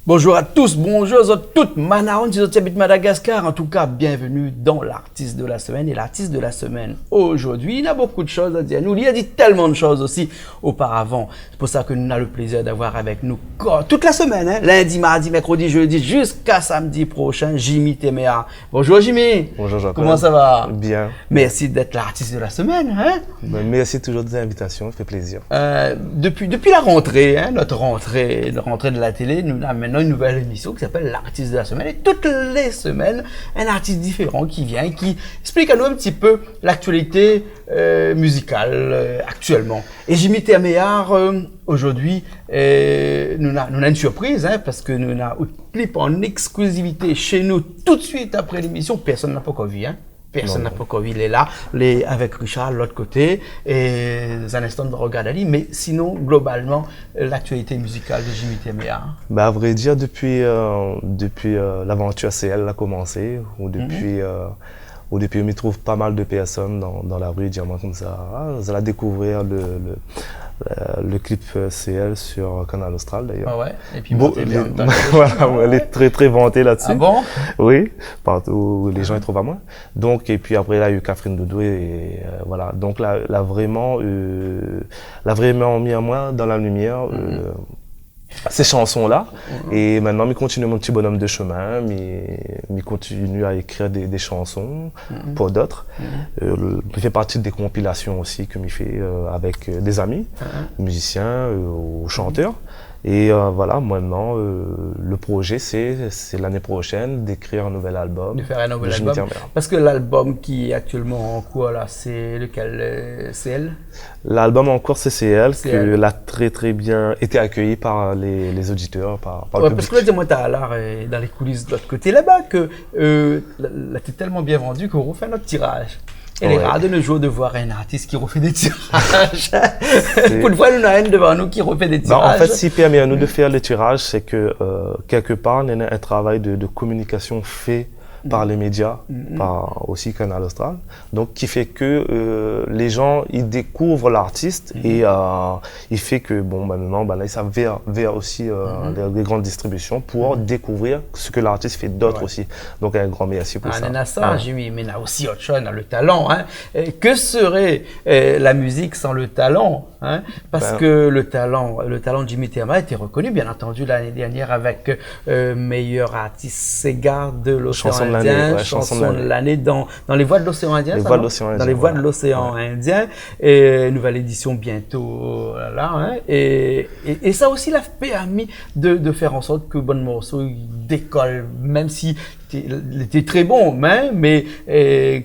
Bonjour à tous, bonjour à toutes, Manaon, si vous habitent Madagascar. En tout cas, bienvenue dans l'artiste de la semaine. Et l'artiste de la semaine, aujourd'hui, il a beaucoup de choses à dire. Nous, il a dit tellement de choses aussi auparavant. C'est pour ça que nous avons le plaisir d'avoir avec nous toute la semaine, hein, lundi, mardi, mercredi, jeudi, jusqu'à samedi prochain, Jimmy Temea. Bonjour Jimmy. Bonjour Jean-Claude. Comment ça va? Bien. Merci d'être l'artiste de la semaine. Hein? Merci toujours des invitations, ça fait plaisir. Depuis la rentrée, hein, notre rentrée de la télé, nous avons maintenant une nouvelle émission qui s'appelle l'artiste de la semaine. Et toutes les semaines, un artiste différent qui vient, qui explique à nous un petit peu l'actualité musicale actuellement. Et Jimmy Temea, aujourd'hui, nous avons une surprise, hein, parce que nous avons un clip en exclusivité chez nous tout de suite après l'émission. Personne n'a pas encore vu, hein. Personne n'a pas encore vu, il est là, avec Richard de l'autre côté, et un instant de regarder, mais sinon, globalement, l'actualité musicale de Jimmy Temea. À vrai dire, depuis l'aventure CL a commencé, ou depuis on me trouve pas mal de personnes dans la rue, dire moi comme ça, vous allez découvrir le clip CL sur Canal Austral d'ailleurs. Ah ouais, et puis bon, voilà, elle est très très vantée là-dessus. Ah bon? Oui, partout où les gens y trouvent à moi. Donc, et puis après, il y a eu Catherine Doudou et voilà. Donc là, l'a vraiment mis à moi dans la lumière. Ces chansons-là, et maintenant, je continue mon petit bonhomme de chemin, je continue à écrire des chansons pour d'autres. Je fais partie des compilations aussi que je fais avec des amis, musiciens ou chanteurs. Et voilà, maintenant, le projet, c'est l'année prochaine d'écrire un nouvel album. De faire un nouvel album. Parce que l'album qui est actuellement en cours, là, c'est lequel? CL? L'album en cours, c'est CL, que l'a très très bien été accueilli par les auditeurs, par le public. Parce que là, dis-moi, tu as l'art dans les coulisses de l'autre côté là-bas, que là, tu es tellement bien vendu qu'on refait notre tirage. Et les rare de nos jours de voir un artiste qui refait des tirages. Pour une fois, nous avons un devant nous qui refait des tirages. En fait, ce qui permet à nous de faire les tirages, c'est que quelque part, on a un travail de communication fait par les médias, par aussi Canal Austral, donc qui fait que les gens ils découvrent l'artiste et il fait que bon maintenant là ils savent vers aussi les grandes distributions pour découvrir ce que l'artiste fait d'autres aussi. Donc un grand merci pour ça. On a ça, Jimmy, mais on a aussi autre chose, on a le talent. Hein. Que serait la musique sans le talent, hein? Parce que le talent de Jimmy Temea a été reconnu bien entendu l'année dernière avec meilleur artiste Sega de l'océan Indien, chanson de l'année dans les voies de l'océan Indien, dans les voies de l'océan Indien, et nouvelle édition bientôt là, hein, et ça aussi l'a permis de faire en sorte que Bon Morceau décolle, même si il était très bon, mais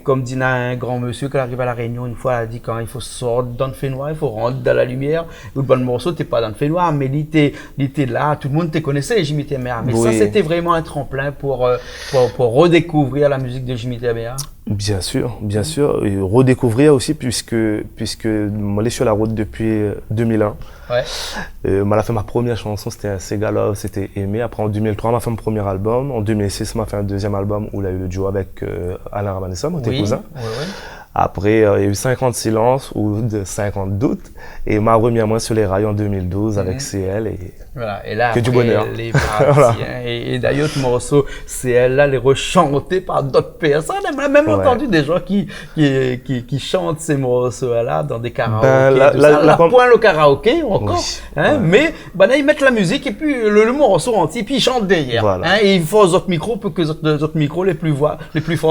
comme dit un grand monsieur qui arrive à la Réunion une fois, il a dit quand il faut sortir dans le fait noir, il faut rentrer dans la lumière. Le Bon Morceau, t'es pas dans le fait noir, mais il était là, tout le monde te connaissait, Jimmy Temea. Mais ça, c'était vraiment un tremplin pour redécouvrir la musique de Jimmy Temea. Bien sûr, et redécouvrir aussi puisque moi je suis sur la route depuis 2001. Ouais. M'a fait ma première chanson, c'était Sega Love, c'était Aimé. Après en 2003, m'a fait mon premier album. En 2006, m'a fait un deuxième album où il a eu le duo avec Alain Ravanessa, tes cousins. Ouais. Après, il y a eu 50 silences ou 50 doutes et m'a remis à moi sur les rails en 2012 avec CL et voilà. Et là, que du bonheur. Les parties, voilà. Hein, et d'ailleurs, ce morceau, CL là, les rechanté par d'autres personnes. On a même entendu des gens qui chantent ces morceaux-là dans des karaokés. Point le karaoké encore, hein, mais là, ils mettent la musique et puis le morceau entier, puis ils chantent derrière. Voilà. Hein, et ils font aux autres micros pour que les autres micros les plus forts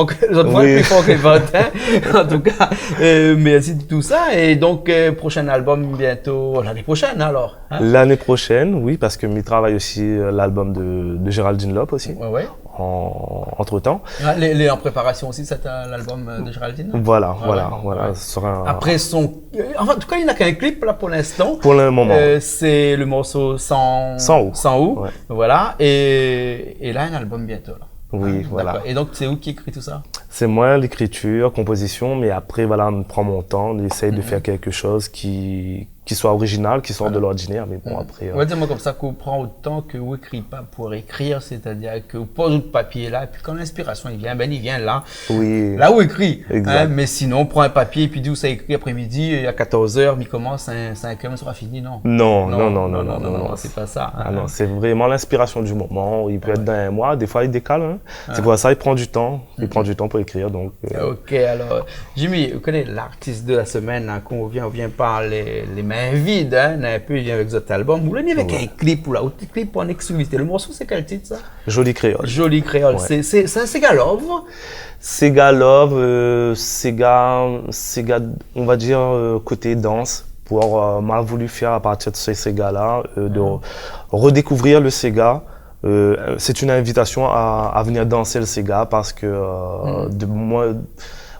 que les autres voix les plus forts que les vôtres. Hein. En tout cas, merci de tout ça. Et donc, prochain album bientôt, l'année prochaine alors. Hein? L'année prochaine, oui, parce que je travaille aussi l'album de Géraldine Lop aussi. Ouais. Entre-temps. Les en préparation aussi, c'est l'album de Géraldine. Voilà. Après son, enfin, en tout cas, il n'a qu'un clip là pour l'instant. Pour le moment. C'est le morceau Sans où. Ouais. Voilà. Et là, un album bientôt. Là. Oui, voilà. Et donc, c'est où qui écrit tout ça? C'est moi, l'écriture, composition, mais après, voilà, on prend mon temps, on essaye de faire quelque chose qui qui soit original, qui sort de l'ordinaire, mais bon, après... On va dire moi comme ça qu'on prend autant que vous écrivez pas pour écrire, c'est-à-dire que vous posez le papier là, et puis quand l'inspiration il vient là, Oui. là où écrit. Exact. Mais sinon, on prend un papier et puis dit où ça écrit après-midi, à 14h, il commence, 5h, ça sera fini, non. Non, c'est pas ça. Ah non, c'est vraiment l'inspiration du moment. Il peut être dans un mois, des fois il décale. Hein. C'est pour ça il prend du temps. Il prend du temps pour écrire. Donc, Ok, alors, Jimmy, vous connaissez l'artiste de la semaine, hein, quand on vient par les mains vides, hein, un peu, il vient avec cet album. Vous l'avez mis avec un clip, là, un clip en exclusivité. Le morceau, c'est quel titre, ça? Joli créole. Joli créole. Ouais. C'est un Ségalove. Sega Love, Sega, on va dire côté danse. M'a voulu faire à partir de ce Sega-là, de redécouvrir le Sega. C'est une invitation à venir danser le Sega parce que moi,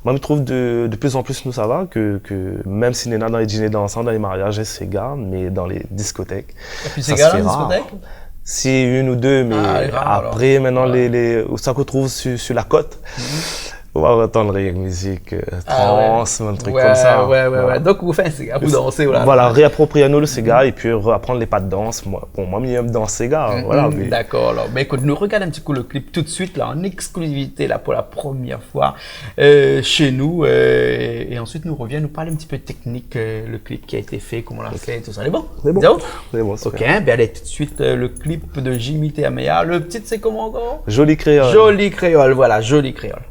je trouve de plus en plus nous ça va que même si on est dans les dîners dansants, dans les mariages, c'est Sega, mais dans les discothèques. Et puis Sega dans les discothèques? Si une ou deux, mais après maintenant ça qu'on trouve sur la côte. On va entendre une musique trance, un truc comme ça. Ouais. Donc, vous faites un Sega, vous dansez. Voilà, réapproprier-nous le Sega et puis apprendre les pas de danse. Pour moi, j'aime danser Sega. Voilà, mais... D'accord. Alors, écoute, nous regardons un petit coup le clip tout de suite, là, en exclusivité, là, pour la première fois, chez nous. Et ensuite, nous reviens nous parler un petit peu de technique, le clip qui a été fait, comment on l'a fait, tout ça. C'est bon? C'est bon. C'est bon, ok, bien, allez, tout de suite, le clip de Jimmy Teamea. Le titre, c'est comment encore? Joli créole. Joli créole, voilà, joli créole.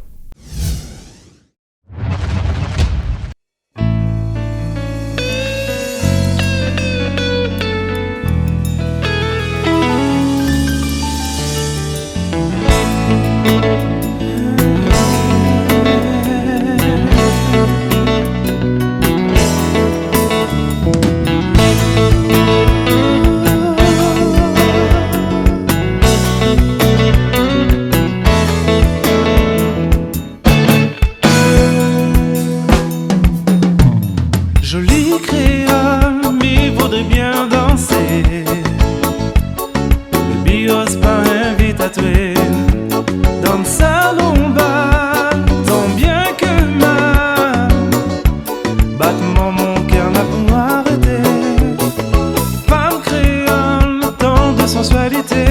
Joli créole, mais vaudrait bien danser. Le bios pas invite à tuer. Dans le salon bas, tant bien que mal. Battement mon cœur n'a pas arrêté. Femme créole, tant de sensualité.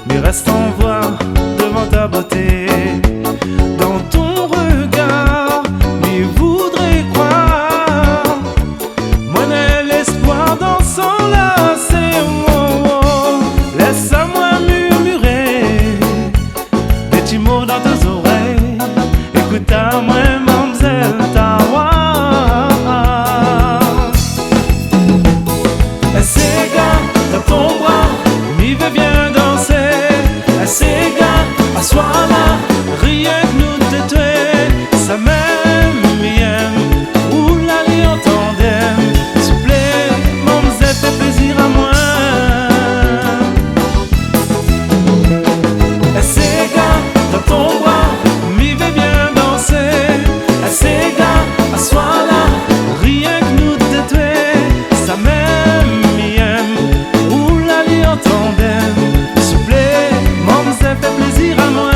Mais reste en voix devant ta beauté. Dans ton regard, mais voudrais croire. Moi n'ai l'espoir dans s'enlacer. Laisse-moi murmurer des petits mots dans tes oreilles. Écoute à moi, mademoiselle Tawa. Sega dans ton bras, m'y veut bien danser. Sega, assois là, rien que nous te tuer. Ça m'aime, m'aime, ou la vie en tandem. S'il vous plaît, mademoiselle, fais plaisir à moi. Sega dans ton bras, m'y veut bien danser. Sega, assois là, rien que nous te tuer. Ça m'aime, m'aime, ou la vie en tandem. S'il vous plaît, mademoiselle, fais plaisir à moi.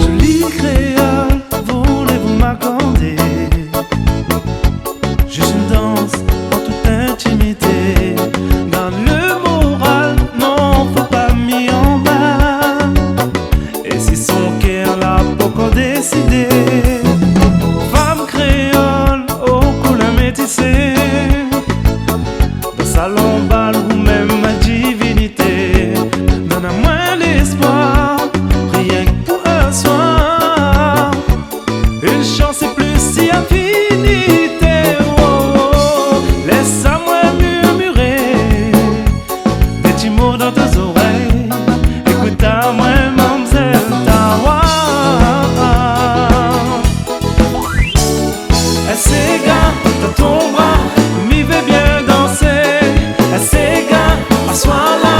Joli créole, voulez-vous m'accorder juste une danse en toute intimité? Dans le moral, non, faut pas mis en bas. Et si son cœur l'a pas encore décidé, femme créole, au couleur métissée, dans salon bal ou même ma divinité, donne à moi l'espoir, rien que pour un soir. Une chance et plus si infinité. Laisse-moi murmurer des petits mots dans tes oreilles. Écoute à moi, mademoiselle Tawa. Sega dans ton bras, m'y veut bien danser. Sega, assois là,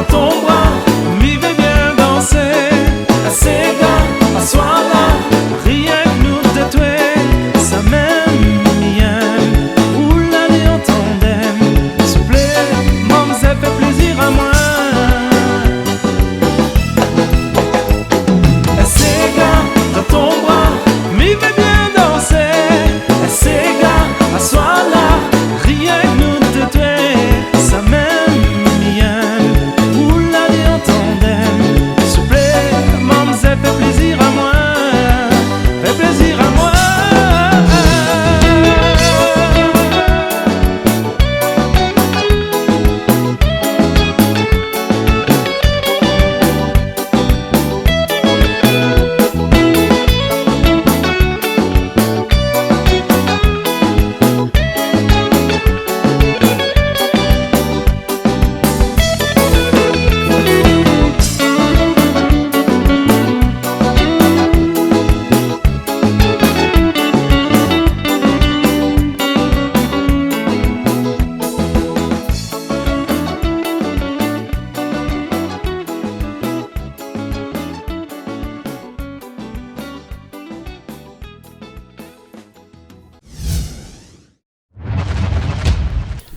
ton bras, m'y vais bien danser. Sega, assois là, rien que nous deux, toi, ça m'aime bien. Roule aller en tandem, s'il vous plaît, maman, ça fait plaisir à moi. Sega, dans ton bras, m'y vais bien danser. Sega, assois là, rien que nous deux, toi, ça m'aime bien. Roule aller en tandem, s'il vous plaît, maman, ça fait plaisir à moi. Fait plaisir à moi.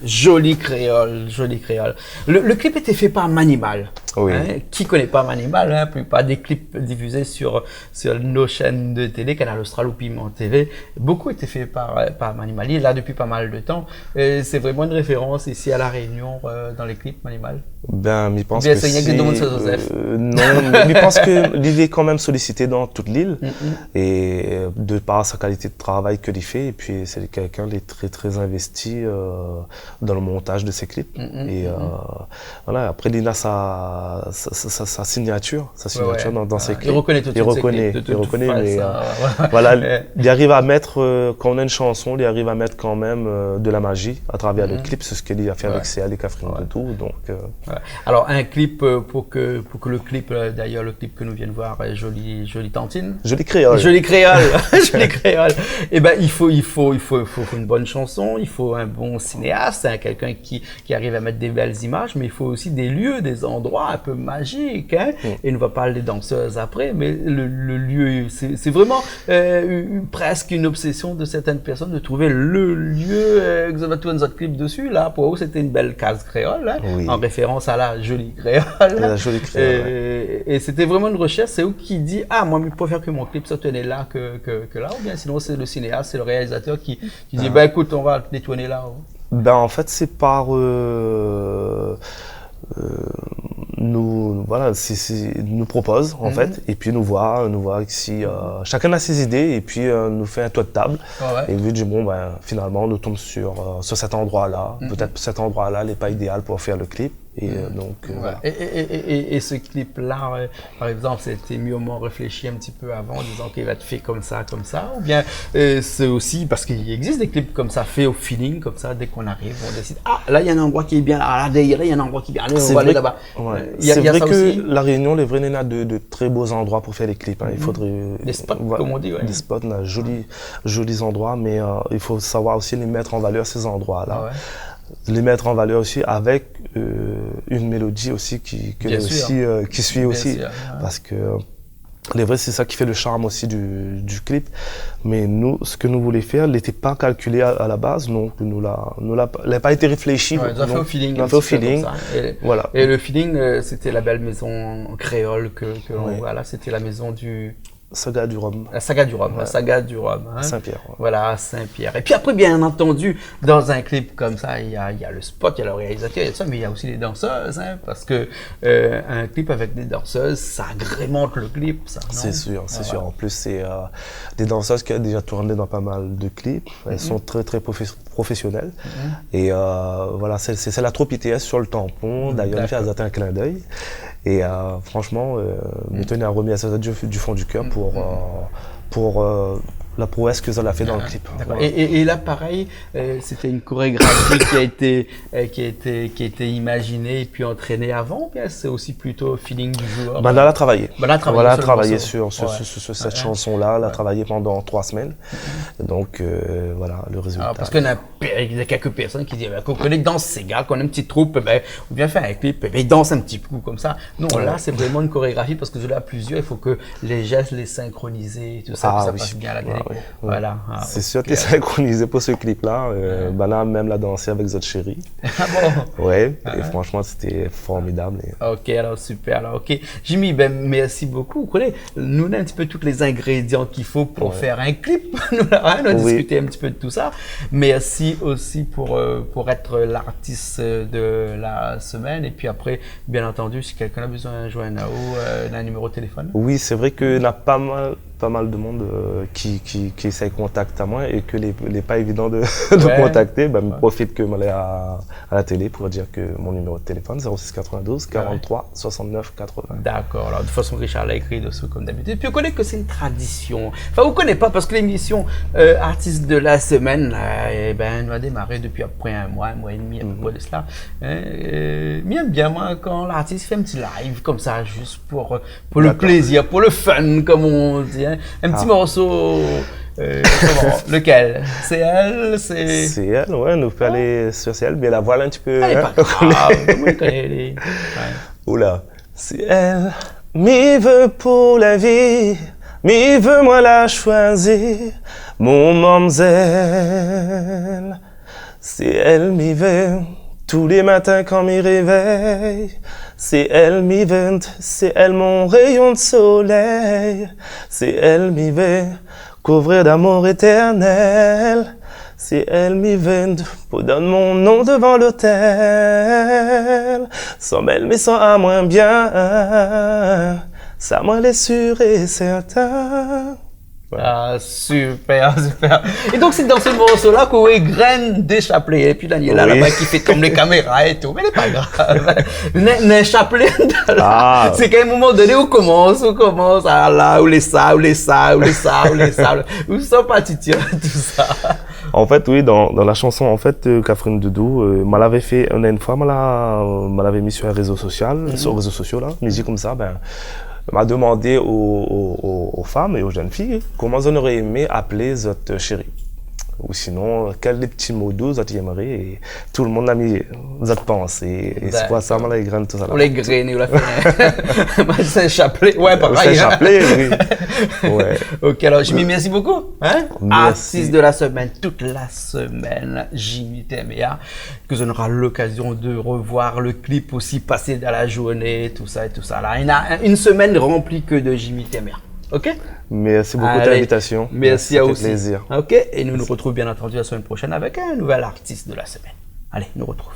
Joli créole, joli créole. Le clip était fait par Manimal. Oui. Hein, qui connaît pas Manimal, hein, la plupart des clips diffusés sur nos chaînes de télé, Canal Austral ou Piment TV, beaucoup étaient faits par Manimal. Il est là depuis pas mal de temps. C'est vraiment une référence ici à La Réunion dans les clips Manimal. Ben, je pense Bien, que c'est rien que de Joseph. non, mais je pense que l'île est quand même sollicité dans toute l'île et de par sa qualité de travail que il fait, et puis c'est quelqu'un qui est très très investi dans le montage de ses clips. Et voilà, après il a sa signature, dans ses clips. Il reconnaît tout de suite ses clips, il reconnaît, mais ça, voilà, il arrive à mettre quand on a une chanson, il arrive à mettre quand même de la magie à travers le clip. C'est ce qu'il a fait avec CL et Catherine de Tours, donc. Alors un clip pour que le clip, d'ailleurs le clip que nous venons de voir, jolie tantine. Joli créole. Joli créole, joli créole. Et ben il faut une bonne chanson, il faut un bon cinéaste, hein, quelqu'un qui arrive à mettre des belles images, mais il faut aussi des lieux, des endroits un peu magiques. Hein. Et on va parler des danseuses après, mais le lieu, c'est vraiment presque une obsession de certaines personnes de trouver le lieu que vous avez tout un autre clip dessus. Là, pour eux, c'était une belle case créole, hein, en référence à la jolie créole. La jolie créole. Et c'était vraiment une recherche. C'est eux qui dit moi, je préfère que mon clip soit tourné là que là, ou bien sinon c'est le cinéaste, c'est le réalisateur qui dit écoute, on va les tourner là. Ben en fait c'est par nous propose en fait, et puis nous voit ici chacun a ses idées, et puis nous fait un toit de table, et lui dit bon ben finalement nous tombe sur cet endroit là, peut-être cet endroit là n'est pas idéal pour faire le clip. Et donc voilà. Et ce clip là par exemple, c'était mieux au moins réfléchi un petit peu avant en disant qu'il va être fait comme ça, ou bien c'est aussi parce qu'il existe des clips comme ça faits au feeling, comme ça, dès qu'on arrive on décide là il y a un endroit qui est bien, là derrière il y a un endroit qui est bien, allez, on va aller là-bas. C'est vrai que La Réunion, les vrais a de très beaux endroits pour faire les clips, hein. Il faudrait des spots comme on dit, des spots, on a jolis endroits, mais il faut savoir aussi les mettre en valeur, ces endroits là. Les mettre en valeur aussi avec une mélodie aussi qui suit aussi, parce que les vrais, c'est ça qui fait le charme aussi du clip. Mais nous, ce que nous voulions faire, n'était pas calculé à la base, donc n'a pas été réfléchi. On a fait au feeling. On a fait au feeling. Voilà. Et le feeling, c'était la belle maison créole voilà, c'était la maison du Saga du Rhum. La Saga du Rhum, la Saga du Rhum. Hein. Saint-Pierre. Voilà, Saint-Pierre. Et puis après, bien entendu, dans un clip comme ça, il y a le spot, il y a le réalisateur, il y a ça, mais il y a aussi les danseuses, hein, parce que un clip avec des danseuses, ça agrémente le clip, ça. C'est sûr, c'est sûr. En plus, c'est des danseuses qui ont déjà tourné dans pas mal de clips. Elles sont très, très professionnelles. Et voilà, c'est la troupe ITS sur le tampon. D'ailleurs, elles ont un clin d'œil. Et franchement, je tenais à remercier ça du fond du cœur pour la prouesse que ça l'a fait dans le clip. D'accord. Voilà. Et là, pareil, c'était une chorégraphie qui a été imaginée et puis entraînée avant, ou bien c'est aussi plutôt feeling du joueur? Là, elle a travaillé. Là, Voilà, elle a travaillé sur sur cette chanson-là. Elle a travaillé pendant 3 semaines. Donc, voilà, le résultat. Alors, parce qu'il y a quelques personnes qui disent qu'on connaît que danse ces gars, qu'on a une petite troupe, on vient faire un clip, ils dansent un petit peu comme ça. Non, là, c'est vraiment une chorégraphie parce que de là, plusieurs, il faut que les gestes les synchroniser, tout ça, que ça passe bien à la télé. Oui. Voilà. C'est sûr que c'est synchronisé pour ce clip-là. Là, même la danser avec Zot Chéri. Ah bon? Ouais, et franchement, c'était formidable. Ok, alors super. Alors, ok. Jimmy, merci beaucoup. Vous connaissez, nous on a un petit peu tous les ingrédients qu'il faut pour faire un clip. On a discuté un petit peu de tout ça. Merci aussi pour être l'artiste de la semaine. Et puis après, bien entendu, si quelqu'un a besoin de joindre Nao, un numéro de téléphone. Oui, c'est vrai qu'il y a pas mal de monde qui essaie de contacter à moi et que n'est pas évident de contacter. Je profite que je m'allais à la télé pour dire que mon numéro de téléphone 06 92 43 69 80. D'accord. Alors de toute façon, Richard l'a écrit dessous comme d'habitude. Puis on connaît que c'est une tradition. Enfin, vous connaissez pas parce que l'émission Artiste de la semaine, va démarrer depuis après un mois et demi à peu près de cela. J'aime bien moi quand l'artiste fait un petit live comme ça, juste pour le plaisir, pour le fun, comme on dit. Un petit morceau, lequel? C'est elle? C'est elle, ouais, nous peut aller sur elle, mais la voilà un petit peu. Elle est pas grave, tout le monde connaît les... Oula, c'est elle, m'y veut pour la vie, m'y veut moi la choisir, mon mamzelle. C'est elle, m'y veut, tous les matins quand m'y réveille. C'est elle mi vente, c'est elle mon rayon de soleil. C'est elle mi veut, couvrir d'amour éternel. C'est elle mi vente, pour donner mon nom devant l'autel. Sans elle mais sans à moins bien, ça moi l'est sûr et certain. Ah, super, super. Et donc, c'est dans ce morceau-là qu'on est graine des chapelets. Et puis là, il y a là-bas qui fait comme les caméras et tout. Mais c'est pas grave. Les chapelets, c'est qu'à un moment donné, on commence, ah là, où les sables. Où sont partis tirer tout ça? En fait, oui, dans la chanson, en fait, Catherine Doudou, m'avait fait, une fois, m'avait mis sur un réseau social, sur les réseaux sociaux, là, mais dit comme ça, m'a demandé aux femmes et aux jeunes filles comment on aurait aimé appeler votre chérie. Ou sinon, quels les petits mots doux vous aimeriez. Et tout le monde a mis votre pensée. Et c'est quoi ça, moi, les graines, tout ça là. Ou les graines, ou la fin. C'est un chapelet. Ouais, pareil. C'est un chapelet, oui. Ouais. Ok, alors, Jimmy, merci beaucoup. Hein? Merci. Artiste de la semaine, toute la semaine, Jimmy Temea. Que on aura l'occasion de revoir le clip aussi passer dans la journée, tout ça et tout ça. Là, il y a une semaine remplie que de Jimmy Temea. Ok? Merci beaucoup de l'invitation. Merci à vous aussi. Plaisir. Ok? Et nous nous retrouvons bien entendu la semaine prochaine avec un nouvel artiste de la semaine. Allez, nous retrouve.